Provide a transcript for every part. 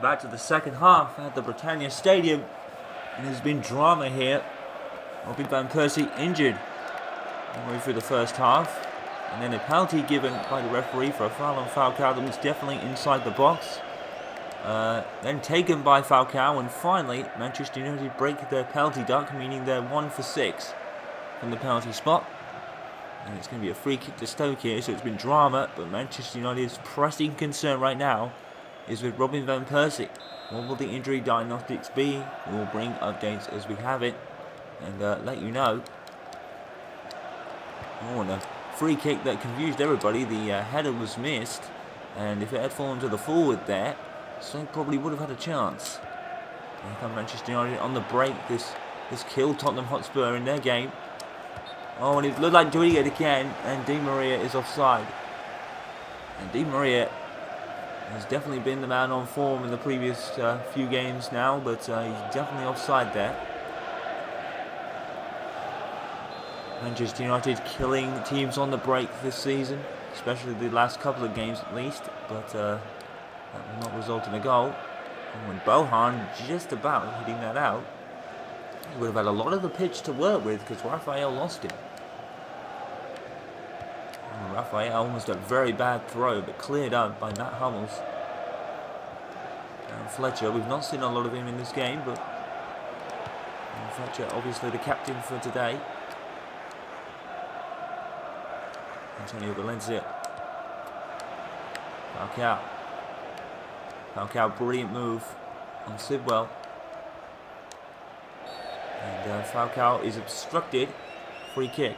back to the second half at the Britannia Stadium. And there's been drama here. Robin Van Persie injured all the way through the first half. And then a penalty given by the referee for a foul on Falcao that was definitely inside the box. Then taken by Falcao, and finally Manchester United break their penalty duck, meaning they're 1 for 6 from the penalty spot. And it's going to be a free kick to Stoke here, so it's been drama, but Manchester United's pressing concern right now is with Robin Van Persie. What will the injury diagnostics be? We will bring updates as we have it and let you know. Oh, and a free kick that confused everybody. The header was missed, and if it had fallen to the forward there, Stoke probably would have had a chance. Here come Manchester United on the break. This killed Tottenham Hotspur in their game. Oh, and it looked like doing it again, and Di Maria is offside. And Di Maria has definitely been the man on form in the previous few games now, but he's definitely offside there. Manchester United killing teams on the break this season, especially the last couple of games at least, but that will not result in a goal. And Bohan just about hitting that out. He would have had a lot of the pitch to work with because Raphael lost him. And Raphael almost a very bad throw, but cleared up by Matt Hummels. And Fletcher, we've not seen a lot of him in this game, but Fletcher obviously the captain for today. Antonio Valencia. Falcao, brilliant move on Sidwell. And Falcao is obstructed. Free kick.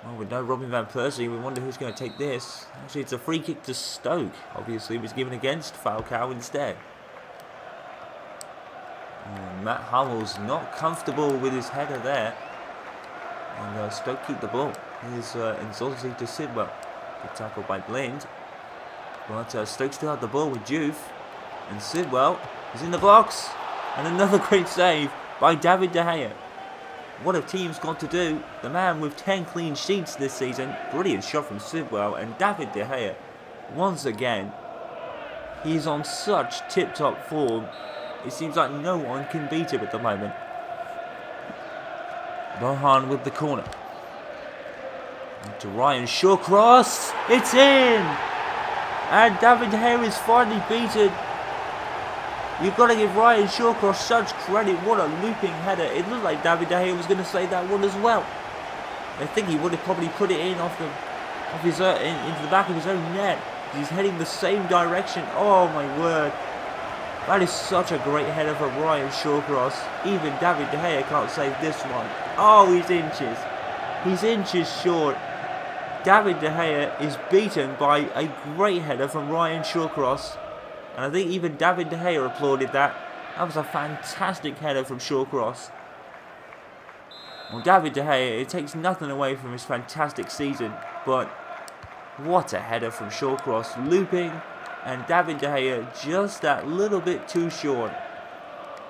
Well, with no Robin Van Persie, we wonder who's going to take this. Actually, it's a free kick to Stoke. Obviously, it was given against Falcao instead. And Matt Hummels not comfortable with his header there. And Stoke keep the ball. Here's Nzonzi to Sidwell. Good tackle by Blind. But Stoke still have the ball with Juve. And Sidwell is in the box. And another great save by David De Gea. What have teams got to do? The man with 10 clean sheets this season. Brilliant shot from Sidwell. And David De Gea, once again, he's on such tip-top form. It seems like no one can beat him at the moment. Bohan with the corner. To Ryan Shaw cross. It's in! And David De Gea is finally beaten. You've got to give Ryan Shawcross such credit. What a looping header. It looked like David De Gea was going to save that one as well. I think he would have probably put it in into the back of his own net. He's heading the same direction. Oh my word. That is such a great header from Ryan Shawcross. Even David De Gea can't save this one. Oh, he's inches. He's inches short. David De Gea is beaten by a great header from Ryan Shawcross. And I think even David De Gea applauded that. That was a fantastic header from Shawcross. Well, David De Gea, it takes nothing away from his fantastic season, but what a header from Shawcross. Looping, and David De Gea just that little bit too short.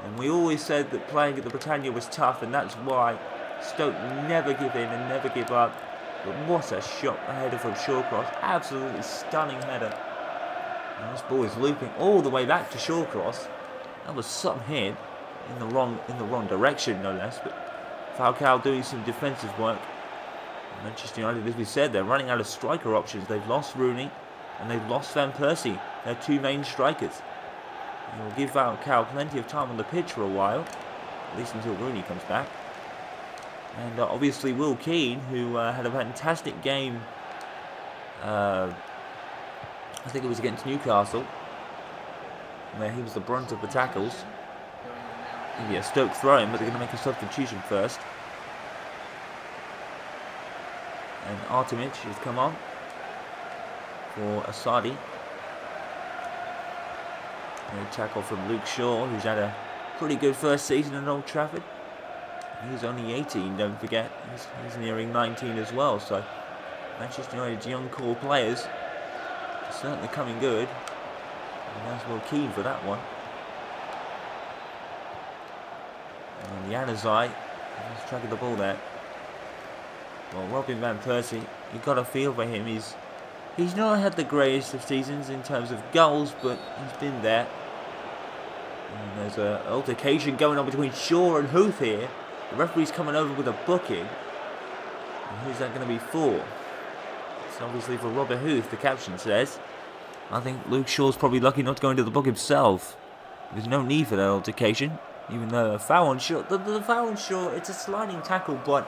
And we always said that playing at the Britannia was tough, and that's why Stoke never give in and never give up. But what a shot, a header from Shawcross. Absolutely stunning header. And this ball is looping all the way back to Shawcross. That was some hit in the wrong direction, no less. But Falcao doing some defensive work. Manchester United, as we said, they're running out of striker options. They've lost Rooney and they've lost Van Persie. They're two main strikers. And will give Falcao plenty of time on the pitch for a while, at least until Rooney comes back. And obviously Will Keane, who had a fantastic game. I think it was against Newcastle, where he was the brunt of the tackles. Maybe a Stoke throw-in, but they're going to make a substitution first. And Artemic has come on for Asadi. A tackle from Luke Shaw, who's had a pretty good first season at Old Trafford. He's only 18, don't forget. He's nearing 19 as well, so Manchester United's young core players certainly coming good. And that's well keen for that one. And Januzaj, he's tracking the ball there. Well, Robin Van Persie, you've got a feel for him. He's He's not had the greatest of seasons in terms of goals, but he's been there. And there's an altercation going on between Shaw and Huth here. The referee's coming over with a booking. And who's that going to be for? It's obviously for Robert Huth, the caption says. I think Luke Shaw's probably lucky not to go into the book himself. There's no need for that altercation. Even though a foul on Shaw, the foul on Shaw, it's a sliding tackle, but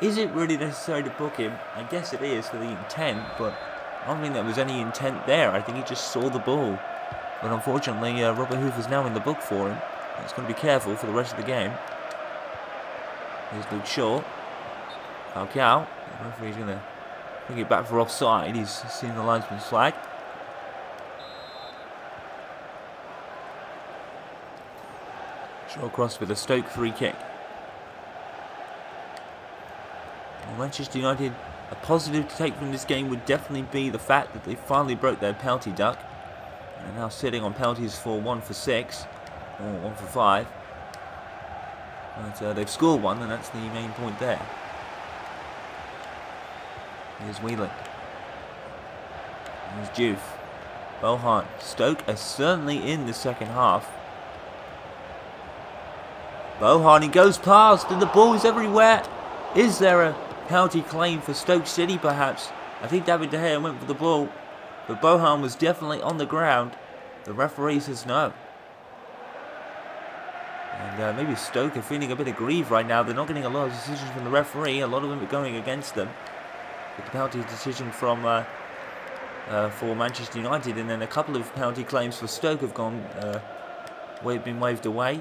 is it really necessary to book him? I guess it is for the intent, but I don't think there was any intent there. I think he just saw the ball. But unfortunately, Robert Huth is now in the book for him. He's going to be careful for the rest of the game. Here's Luke Shaw. Falcao. The referee's going to bring it back for offside. He's seen the linesman's flag. Shaw across with a Stoke free kick. Well, Manchester United, a positive to take from this game would definitely be the fact that they finally broke their penalty duck. And are now sitting on penalties for 1 for 6, or 1 for 5. But they've scored one, and that's the main point there. Here's Whelan. Here's Juve. Bohan. Stoke are certainly in the second half. Bohan, he goes past, and the ball is everywhere. Is there a penalty claim for Stoke City, perhaps? I think David De Gea went for the ball, but Bohan was definitely on the ground. The referee says no. And maybe Stoke are feeling a bit aggrieved right now. They're not getting a lot of decisions from the referee. A lot of them are going against them. With the penalty decision from for Manchester United, and then a couple of penalty claims for Stoke have been waved away.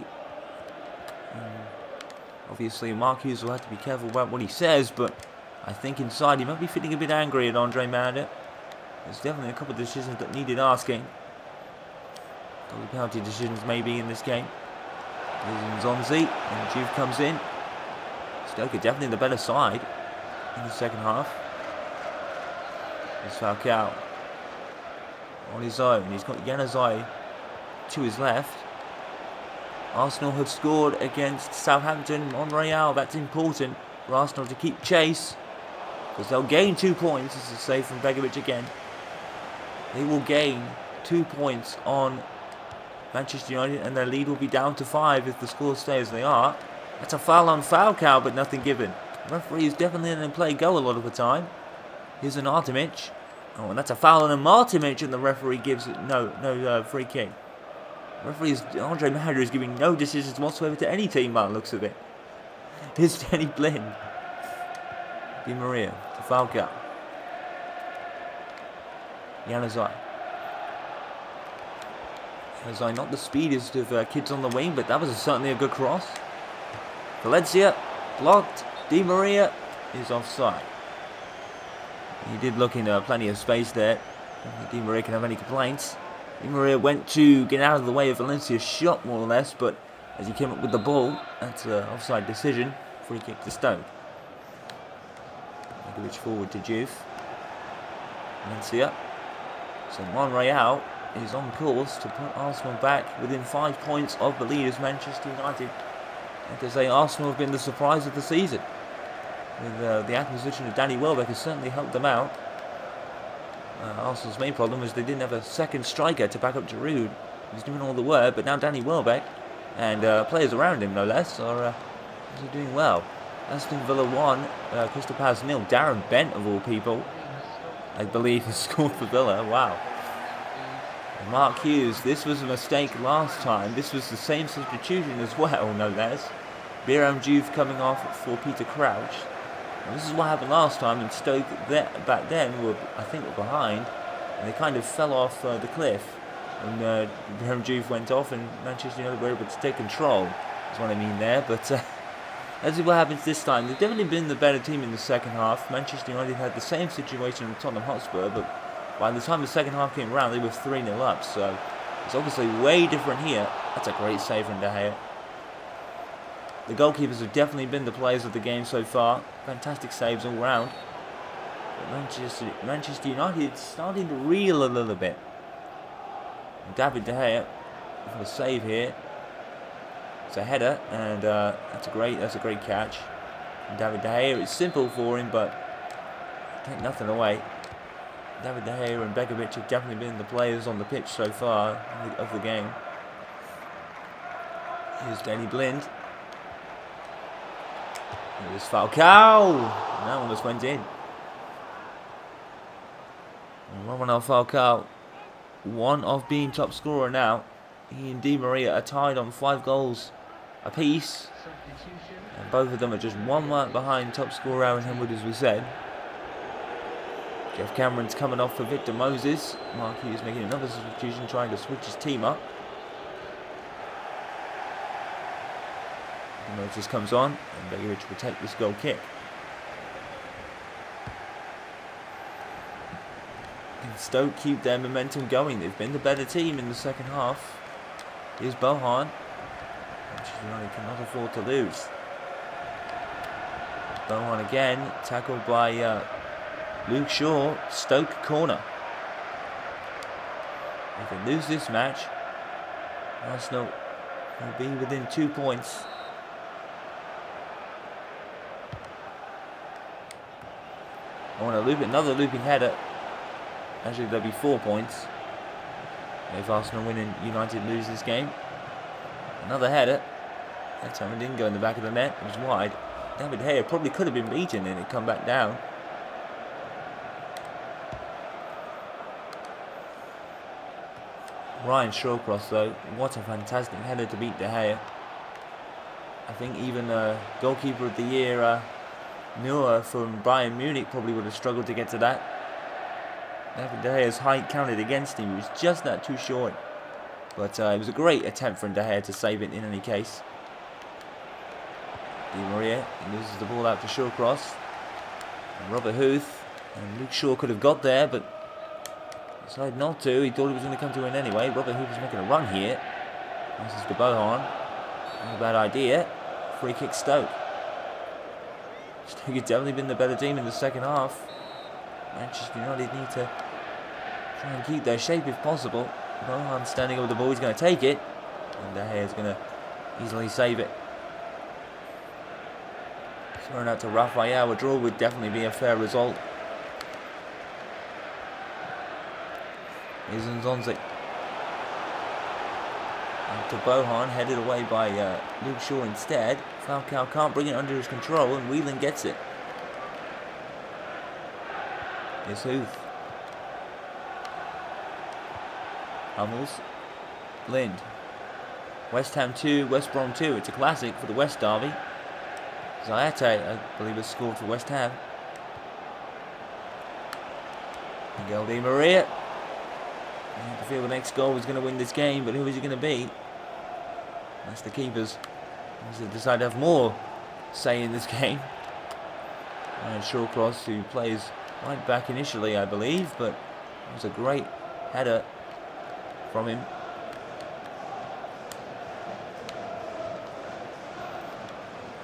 Obviously, Mark Hughes will have to be careful about what he says, but I think inside he might be feeling a bit angry at Andre Manda. There's definitely a couple of decisions that needed asking. A couple of penalty decisions maybe in this game. Here's Nzonzi, and Juve comes in. Stoke are definitely the better side in the second half. There's Falcao on his own. He's got Januzaj to his left. Arsenal have scored against Southampton on Real. That's important for Arsenal to keep chase, because they'll gain 2 points. This is a save from Begovic again. They will gain 2 points on Manchester United, and their lead will be down to 5 if the scores stay as they are. That's a foul on Falcao, but nothing given. The referee is definitely in play go a lot of the time. Here's an Artemic. Oh, and that's a foul on a Martimic, and the referee gives it no free kick. Referee Andre Manda is giving no decisions whatsoever to any team by the looks of it. Here's Danny Blind. Di Maria to Falcao. Januzaj. Januzaj, not the speediest of kids on the wing, but that was certainly a good cross. Valencia blocked. Di Maria is offside. He did look in plenty of space there. I don't think Di Maria can have any complaints. Di Maria went to get out of the way of Valencia's shot, more or less, but as he came up with the ball, that's an offside decision. Free kick to Stoke. Begovic forward to Juve. Valencia. So Monreal is on course to put Arsenal back within 5 points of the leaders, Manchester United. And to say Arsenal have been the surprise of the season. With the acquisition of Danny Welbeck has certainly helped them out. Arsenal's main problem was they didn't have a second striker to back up Giroud. He's doing all the work, but now Danny Welbeck and players around him, no less, are doing well. Aston Villa 1, Crystal Palace 0. Darren Bent, of all people, I believe, has scored for Villa. Wow. And Mark Hughes, this was a mistake last time. This was the same substitution as well, no less. Biram Juve coming off for Peter Crouch. And this is what happened last time, and Stoke back then were behind, and they kind of fell off the cliff. And Biram Juve went off, and Manchester United were able to take control. That's what I mean there. But as is what happens this time. They've definitely been the better team in the second half. Manchester United had the same situation with Tottenham Hotspur, but by the time the second half came around, they were 3-0 up. So it's obviously way different here. That's a great save from De Gea. The goalkeepers have definitely been the players of the game so far. Fantastic saves all round. But Manchester United starting to reel a little bit. David De Gea for a save here. It's a header, and that's a great catch. And David De Gea, it's simple for him, but take nothing away. David De Gea and Begovic have definitely been the players on the pitch so far of the game. Here's Danny Blind. Here's Falcao. That almost went in. Romelu Falcao, one of being top scorer now. He and Di Maria are tied on 5 goals apiece. And both of them are just 1 mark behind top scorer Aaron Henwood, as we said. Jeff Cameron's coming off for Victor Moses. Mark Hughes making another substitution, trying to switch his team up. Moses comes on, and Begovic will take this goal kick. And Stoke keep their momentum going. They've been the better team in the second half. Here's Bohan. Manchester United cannot afford to lose. Bohan again, tackled by Luke Shaw. Stoke corner. If they lose this match, Arsenal will be within 2 points. I want to loop another looping header. Actually, there'll be 4 points if Arsenal win and United lose this game. Another header. That time it didn't go in the back of the net. It was wide. David De Gea probably could have been beaten and it come back down. Ryan Shawcross, though, what a fantastic header to beat De Gea. I think even goalkeeper of the year, Neuer from Bayern Munich, probably would have struggled to get to that. David De Gea's height counted against him. He was just that too short. But it was a great attempt from De Gea to save it in any case. Di Maria loses the ball out to Shawcross. And Robert Huth and Luke Shaw could have got there, but decided not to. He thought he was going to come to an anyway. Robert Huth was making a run here. This is to Bohan. Not a bad idea. Free kick Stoke. Stoke has definitely been the better team in the second half. Manchester United need to try and keep their shape if possible. Bohan standing over the ball, he's going to take it. And De Gea is going to easily save it. Thrown out to Raphael. A draw would definitely be a fair result. Here's Nzonzi. And to Bohan, headed away by Luke Shaw instead. Falcao can't bring it under his control, and Whelan gets it. Here's Huth. Hummels. Lind. West Ham 2, West Brom 2. It's a classic for the West Derby. Zayate, I believe, has scored for West Ham. Miguel Di Maria. I feel the next goal was going to win this game, but who is it going to be? That's the keepers. They decide to have more say in this game. And Shawcross, who plays right back initially, I believe, but it was a great header from him.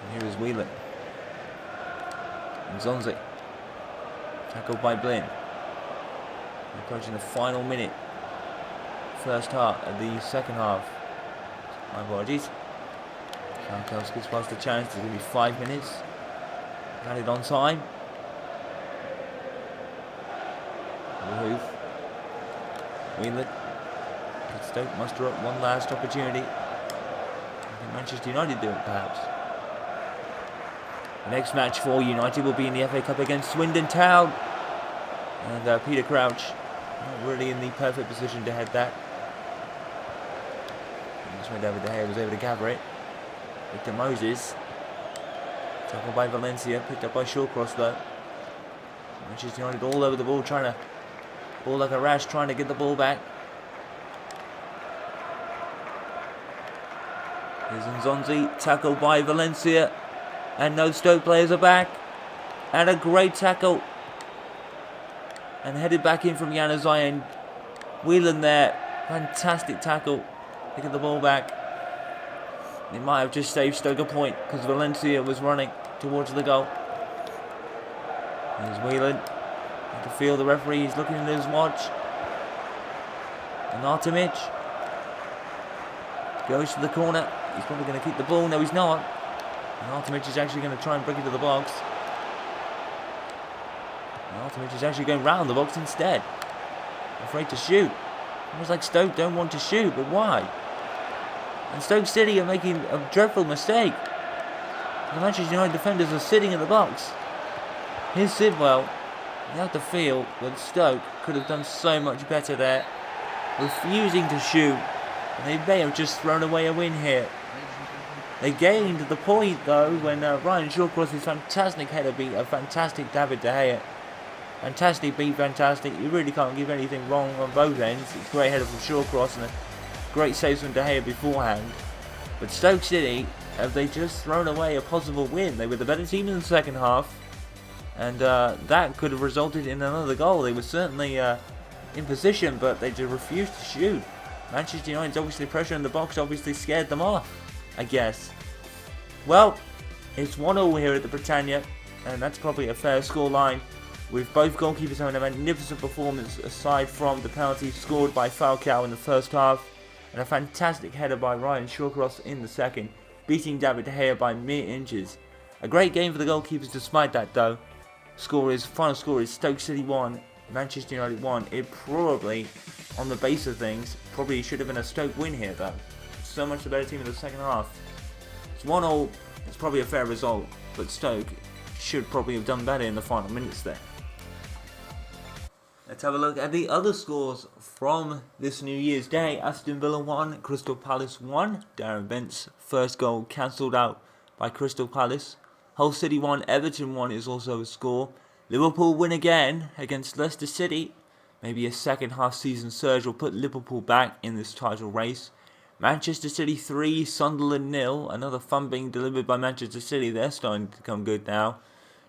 And here is Whelan. Nzonzi. Tackled by Blin. Approaching the final minute. First half of the second half. My apologies. Falcao skips past the chance. There's going to be 5 minutes. Got it on time. Huth. Whelan. Stoke muster up one last opportunity. Can Manchester United do it, perhaps? The next match for United will be in the FA Cup against Swindon Town. And Peter Crouch, not really in the perfect position to head that. And that's where David De Gea was able to gather it. Victor Moses. Tackled by Valencia, picked up by Shawcross though. Manchester United all over the ball, trying to ball like a rash, trying to get the ball back. Here's Nzonzi, tackled by Valencia. And no Stoke players are back. And a great tackle. And headed back in from Januzaj. Whelan there. Fantastic tackle. Picking the ball back. It might have just saved Stoke a point because Valencia was running towards the goal. Here's Whelan. You can feel the referee. He's looking at his watch. And Artemic goes to the corner. He's probably going to keep the ball. No, he's not. And Artemic is actually going to try and break it to the box. And which is actually going round the box instead. Afraid to shoot. Almost like Stoke don't want to shoot, but why? And Stoke City are making a dreadful mistake. The Manchester United defenders are sitting in the box. Here's Sidwell. Without the feel, but Stoke could have done so much better there. Refusing to shoot. And they may have just thrown away a win here. They gained the point though when Ryan Shawcross, his fantastic header, beat a fantastic David De Gea. Fantastic beat fantastic. You really can't give anything wrong on both ends. It's a great header from Shawcross and a great save from De Gea beforehand. But Stoke City, have they just thrown away a possible win? They were the better team in the second half. And that could have resulted in another goal. They were certainly in position, but they just refused to shoot. Manchester United's obviously pressure in the box obviously scared them off, I guess. Well, it's 1-1 here at the Britannia, and that's probably a fair scoreline, with both goalkeepers having a magnificent performance aside from the penalty scored by Falcao in the first half, and a fantastic header by Ryan Shawcross in the second, beating David De Gea by mere inches. A great game for the goalkeepers despite that though. Final score is Stoke City 1, Manchester United 1. It probably, on the base of things, probably should have been a Stoke win here though. So much the better team in the second half. It's 1-1, it's probably a fair result, but Stoke should probably have done better in the final minutes there. Let's have a look at the other scores from this New Year's Day. Aston Villa 1, Crystal Palace 1. Darren Bent's first goal cancelled out by Crystal Palace. Hull City 1, Everton 1 is also a score. Liverpool win again against Leicester City. Maybe a second half season surge will put Liverpool back in this title race. Manchester City 3, Sunderland 0. Another fun being delivered by Manchester City. They're starting to come good now.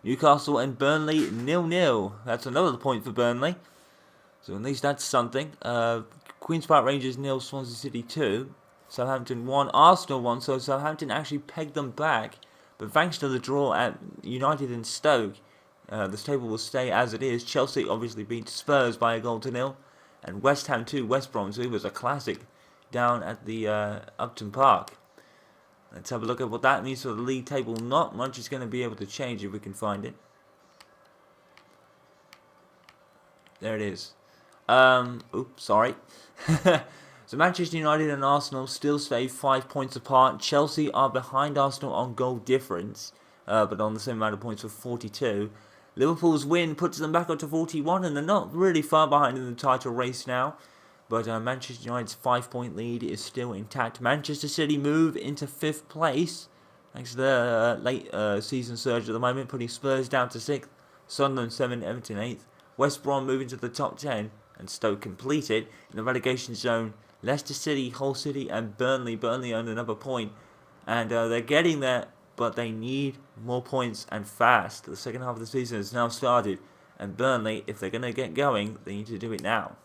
Newcastle and Burnley 0-0. That's another point for Burnley. So at least that's something. Queen's Park Rangers 0, Swansea City 2. Southampton 1, Arsenal 1. So Southampton actually pegged them back. But thanks to the draw at United and Stoke, this table will stay as it is. Chelsea obviously beat Spurs by 1-0. And West Ham 2, West Brom 2 was a classic down at the Upton Park. Let's have a look at what that means for the league table. Not much is going to be able to change if we can find it. There it is. Oops, sorry. So Manchester United and Arsenal still stay 5 points apart. Chelsea are behind Arsenal on goal difference, but on the same amount of points with 42. Liverpool's win puts them back up to 41, and they're not really far behind in the title race now. But Manchester United's 5-point lead is still intact. Manchester City move into 5th place, thanks to their late season surge at the moment, putting Spurs down to 6th, Sunderland 7th, Everton 8th. West Brom moving to the top 10, and Stoke completed in the relegation zone. Leicester City, Hull City and Burnley. Burnley earned another point. And they're getting there, but they need more points and fast. The second half of the season has now started. And Burnley, if they're going to get going, they need to do it now.